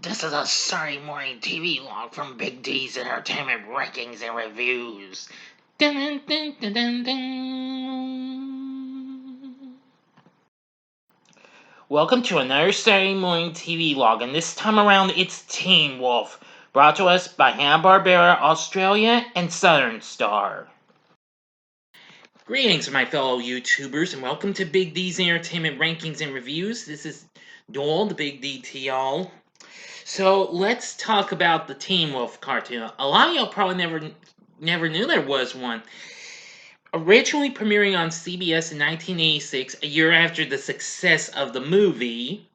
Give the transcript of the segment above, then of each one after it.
This is a Saturday Morning TVLog from Big D's Entertainment Rankings and Reviews. Dun, dun, dun, dun, dun, dun. Welcome to another Saturday Morning TVLog, and this time around it's Teen Wolf, brought to us by Hanna-Barbera Australia and Southern Star. Greetings, my fellow YouTubers, and welcome to Big D's Entertainment Rankings and Reviews. This is Doyle, the Big DTL. So let's talk about the Teen Wolf cartoon. A lot of y'all probably never knew there was one. Originally premiering on CBS in 1986, a year after the success of the movie,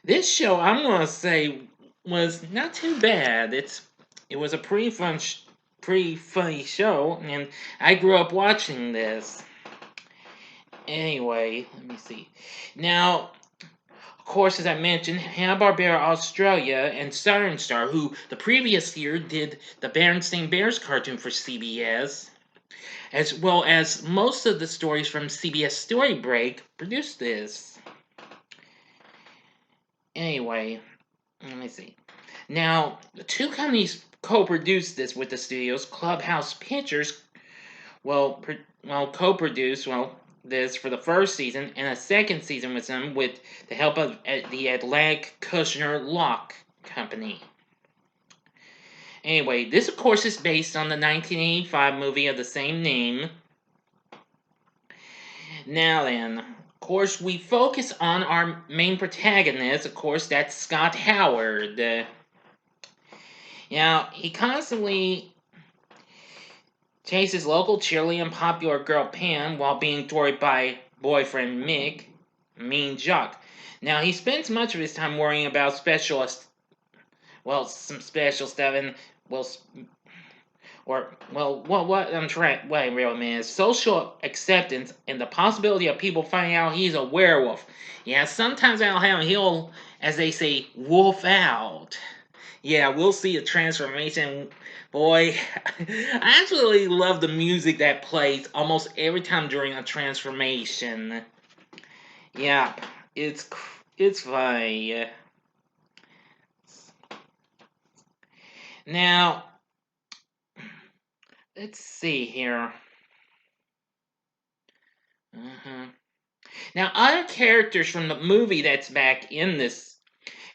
this show, I'm gonna say, was not too bad. It was a pretty funny show, and I grew up watching this. Anyway, let me see. Now, of course, as I mentioned, Hanna-Barbera Australia and Southern Star, who the previous year did the Berenstain Bears cartoon for CBS, as well as most of the stories from CBS Story Break, produced this. Anyway, let me see. Now, the two companies co-produced this with the studios. Clubhouse Pictures, co-produced, this for the first season, and a second season with them with the help of the Atlantic Kushner Lock Company. Anyway, this of course is based on the 1985 movie of the same name. Now then, of course, we focus on our main protagonist. Of course, that's Scott Howard. Now, he constantly chases local cheerleader and popular girl Pam while being thwarted by boyfriend Mick, Mean Jock. Now, he spends much of his time worrying about some special stuff, and what I'm trying, what I really mean is social acceptance and the possibility of people finding out he's a werewolf. Yeah, sometimes he'll, as they say, wolf out. Yeah, we'll see a transformation. Boy, I actually love the music that plays almost every time during a transformation. Yeah, it's funny. Now, let's see here. Now, other characters from the movie that's back in this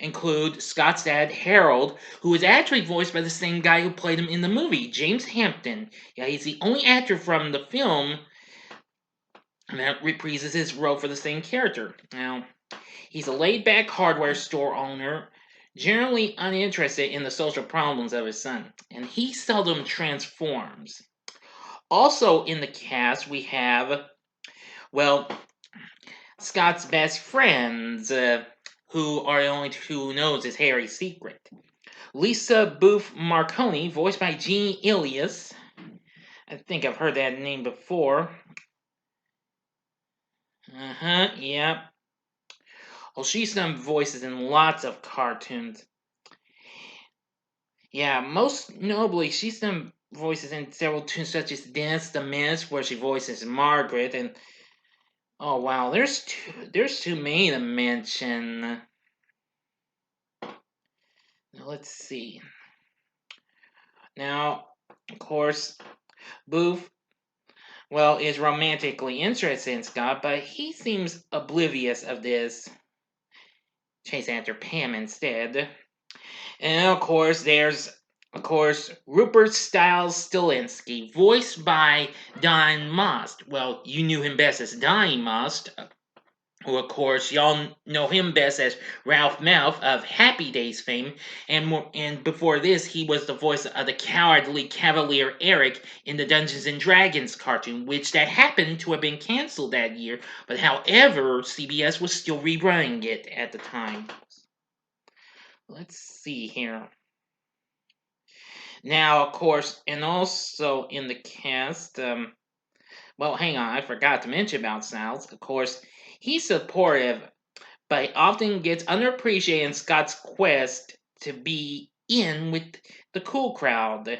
include Scott's dad, Harold, who is actually voiced by the same guy who played him in the movie, James Hampton. Yeah, he's the only actor from the film that reprises his role for the same character. Now, he's a laid-back hardware store owner, generally uninterested in the social problems of his son, and he seldom transforms. Also in the cast, we have, Scott's best friends, who are the only two who knows his hairy secret. Lisa Booth Marconi, voiced by Jeannie Ilias. I think I've heard that name before. Yep. Well, she's done voices in lots of cartoons. Yeah, most notably, she's done voices in several tunes such as Dennis the Menace, where she voices Margaret, and oh wow, there's too many to mention. Now, let's see. Now, of course, Booth, is romantically interested in Scott, but he seems oblivious of this. Chase after Pam instead. And of course, there's Rupert Stiles Stilinski, voiced by Don Most. Well, you knew him best as Donnie Most, who, of course, y'all know him best as Ralph Mouth of Happy Days fame, and before this, he was the voice of the cowardly Cavalier Eric in the Dungeons and Dragons cartoon, which that happened to have been canceled that year, but however, CBS was still rerunning it at the time. Let's see here. Now, of course, and also in the cast, hang on, I forgot to mention about Stiles. Of course, he's supportive, but he often gets underappreciated in Scott's quest to be in with the cool crowd.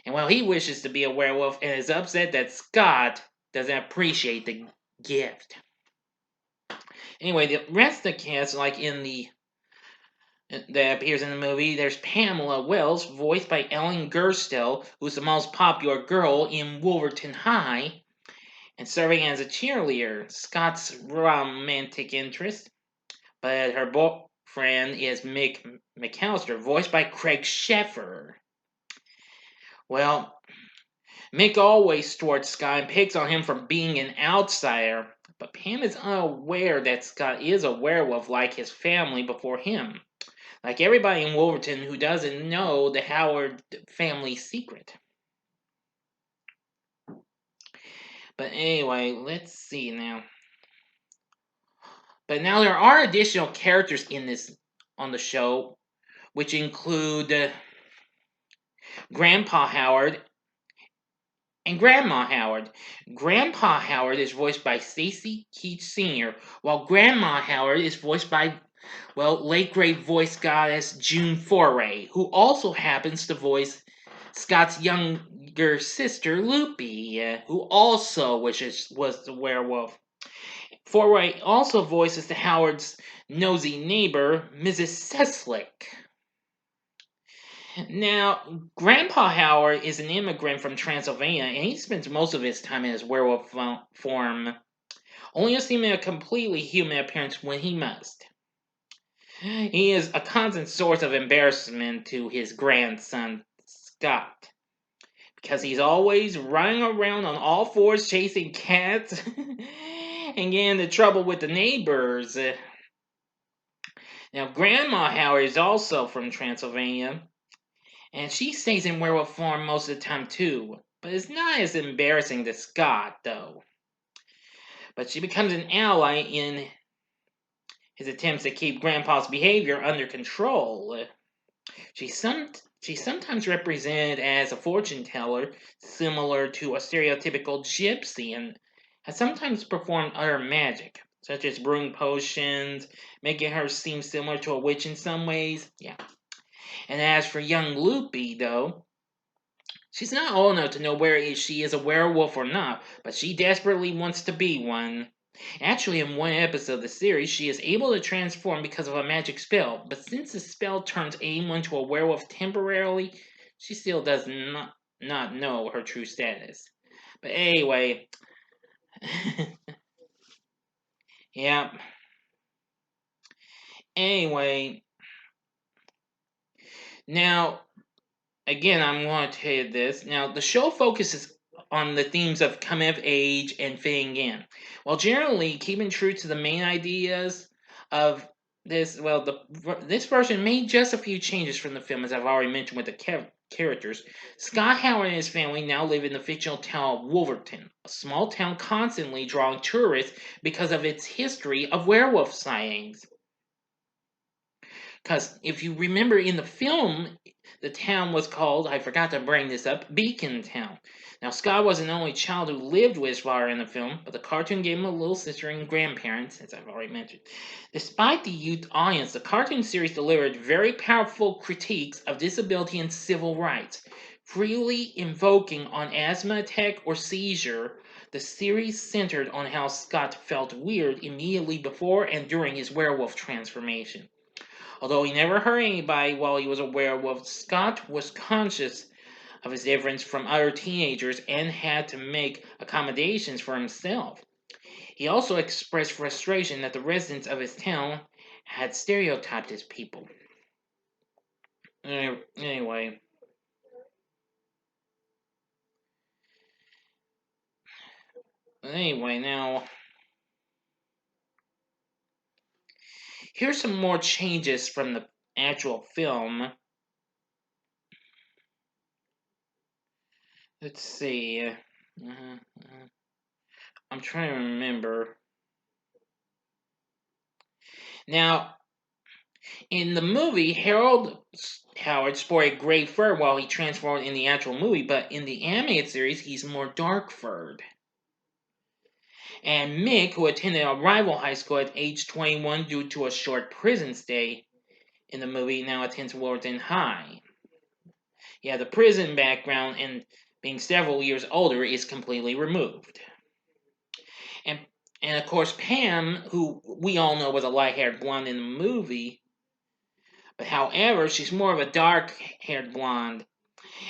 And he wishes to be a werewolf and is upset that Scott doesn't appreciate the gift. Anyway, the rest of the cast, like in the that appears in the movie. There's Pamela Wells, voiced by Ellen Burstyn, who's the most popular girl in Wolverton High, and serving as a cheerleader. Scott's romantic interest, but her boyfriend is Mick McAllister, voiced by Craig Sheffer. Well, Mick always thwarts Scott and picks on him for being an outsider, but Pam is unaware that Scott is a werewolf like his family before him. Like everybody in Wolverton who doesn't know the Howard family secret. But anyway, let's see now. But now there are additional characters in this on the show, which include Grandpa Howard and Grandma Howard. Grandpa Howard is voiced by Stacy Keach Sr., while Grandma Howard is voiced by, well, late great voice goddess June Foray, who also happens to voice Scott's younger sister Loopy, who also was the werewolf. Foray also voices the Howard's nosy neighbor, Mrs. Ceslick. Now, Grandpa Howard is an immigrant from Transylvania, and he spends most of his time in his werewolf form, only assuming a completely human appearance when he must. He is a constant source of embarrassment to his grandson, Scott, because he's always running around on all fours chasing cats and getting into trouble with the neighbors. Now, Grandma Howard is also from Transylvania, and she stays in werewolf form most of the time too, but it's not as embarrassing to Scott, though. But she becomes an ally in his attempts to keep Grandpa's behavior under control. She's sometimes represented as a fortune teller, similar to a stereotypical gypsy, and has sometimes performed other magic, such as brewing potions, making her seem similar to a witch in some ways. Yeah. And as for young Loopy, though, she's not old enough to know whether she is a werewolf or not, but she desperately wants to be one. Actually, in one episode of the series, she is able to transform because of a magic spell, but since the spell turns anyone to a werewolf temporarily, she still does not know her true status. But anyway, yeah. Anyway, now again, I'm going to tell you this. Now, the show focuses on the themes of coming of age and fitting in, while generally keeping true to the main ideas of this. Well, this version made just a few changes from the film, as I've already mentioned with the characters. Scott Howard and his family now live in the fictional town of Wolverton, a small town constantly drawing tourists because of its history of werewolf sightings. Because if you remember in the film, the town was called, I forgot to bring this up, Beacon Town. Now, Scott wasn't the only child who lived with his father in the film, but the cartoon gave him a little sister and grandparents, as I've already mentioned. Despite the youth audience, the cartoon series delivered very powerful critiques of disability and civil rights. Freely invoking on asthma attack or seizure, the series centered on how Scott felt weird immediately before and during his werewolf transformation. Although he never hurt anybody while he was a werewolf, Scott was conscious of his difference from other teenagers and had to make accommodations for himself. He also expressed frustration that the residents of his town had stereotyped his people. Anyway. Now here's some more changes from the actual film. Let's see. I'm trying to remember. Now, in the movie, Harold Howard sported gray fur while he transformed in the actual movie, but in the animated series, he's more dark furred. And Mick, who attended a rival high school at age 21 due to a short prison stay in the movie, now attends Wolverton High. Yeah, the prison background and being several years older is completely removed. And of course, Pam, who we all know was a light-haired blonde in the movie, But however, she's more of a dark-haired blonde.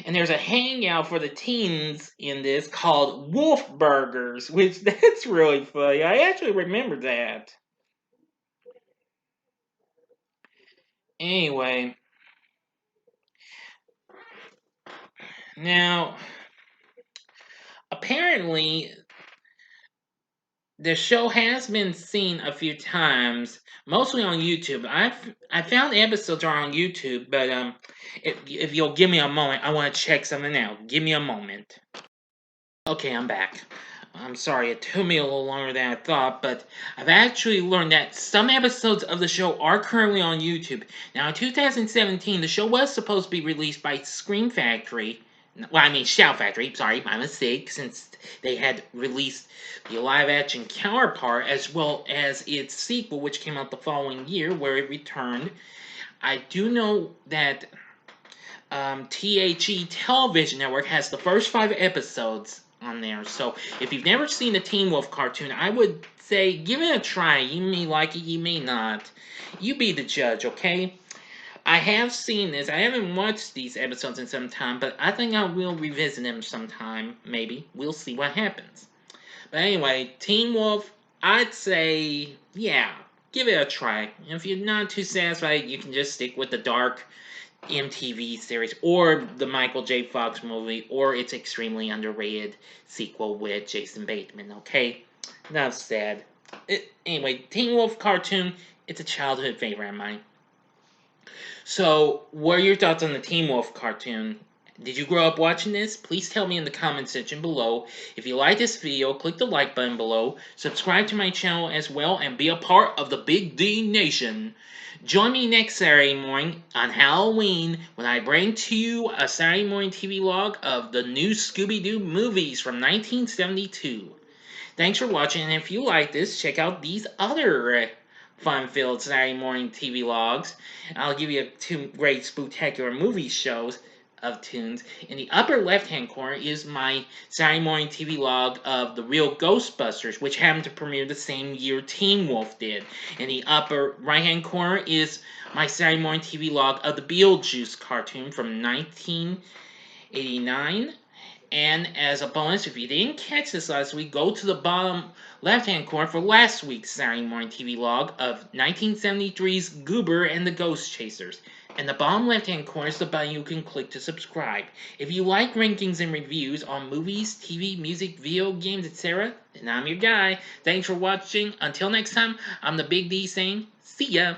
And there's a hangout for the teens in this called Wolf Burgers, which that's really funny. I actually remember that. Anyway, now apparently the show has been seen a few times, mostly on YouTube. I found episodes are on YouTube, but if you'll give me a moment, I want to check something out. Give me a moment. Okay, I'm back. I'm sorry, it took me a little longer than I thought, but I've actually learned that some episodes of the show are currently on YouTube. Now, in 2017, the show was supposed to be released by Scream Factory. Well, I mean, Shout Factory, sorry, my mistake, since they had released the live action counterpart as well as its sequel, which came out the following year, where it returned. I do know that THE Television Network has the first 5 episodes on there. So if you've never seen the Teen Wolf cartoon, I would say give it a try. You may like it, you may not. You be the judge, okay? I have seen this. I haven't watched these episodes in some time, but I think I will revisit them sometime, maybe. We'll see what happens. But anyway, Teen Wolf, I'd say, yeah, give it a try. If you're not too satisfied, you can just stick with the dark MTV series or the Michael J. Fox movie or its extremely underrated sequel with Jason Bateman, okay? Enough said. Anyway, Teen Wolf cartoon, it's a childhood favorite of mine. So, what are your thoughts on the Teen Wolf cartoon? Did you grow up watching this? Please tell me in the comment section below. If you like this video, click the like button below, subscribe to my channel as well, and be a part of the Big D Nation. Join me next Saturday morning on Halloween when I bring to you a Saturday Morning TV log of the new Scooby-Doo movies from 1972. Thanks for watching, and if you like this, check out these other fun-filled Saturday Morning TV logs. I'll give you 2 great spectacular movie shows of tunes. In the upper left-hand corner is my Saturday Morning TV log of The Real Ghostbusters, which happened to premiere the same year Teen Wolf did. In the upper right-hand corner is my Saturday Morning TV log of the Beetlejuice cartoon from 1989. And as a bonus, if you didn't catch this last week, go to the bottom left-hand corner for last week's Saturday Morning TV log of 1973's Goober and the Ghost Chasers. And the bottom left-hand corner is the button you can click to subscribe. If you like rankings and reviews on movies, TV, music, video games, etc., then I'm your guy. Thanks for watching. Until next time, I'm the Big D saying, see ya!